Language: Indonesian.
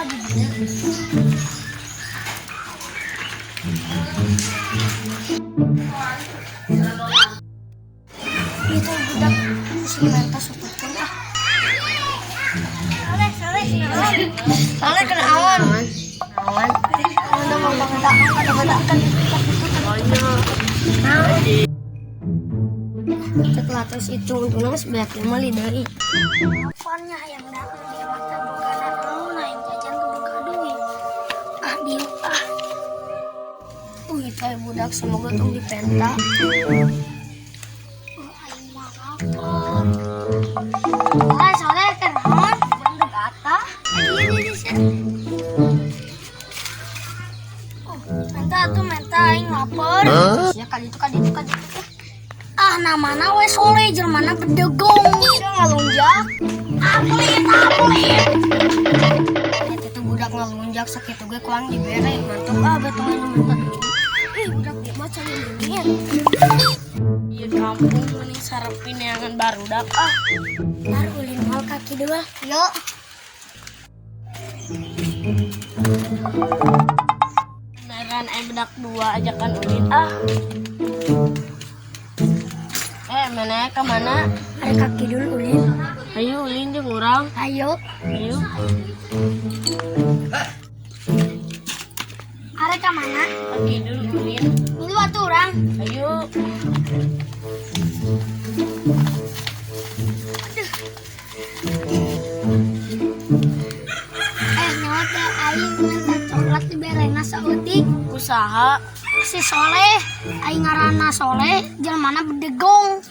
di dieu. Itu budak si mentas utupkeun ah. Saleh kena awan. Awan. Udah mau bangdak-bangdak oh iya. Cek latas itu untungnya sebanyak 5 dari teleponnya yang datang di waktu bukanan mau naik jajan ke buka duit diuk itu ya budak semoga tuh di penta aing mah lapar soalnya kenaon benda gata ini menta tuh menta aing lapar ya kali itu namana we sole jelmana bedegong dia ngalunjak atlet itu budak ngalunjak sakitu ge kuang dibere mantap betul mantap budak dia mah can leuwih ieu kampung mending sarepin neangan barudak ntar ulin mal kaki dua yuk beneran budak dua ajakan ulin mana kemana? Ada kaki dulu ulin. Ayo ulin jeung urang. Ayo. Are ka mana? Kaki dulu ulin. Dulu atuh urang. Ayo. Nyawa teh aing minta coklat diberena saeutik. Usaha si Soleh, aing ngaranna Soleh, jelmana bedegong.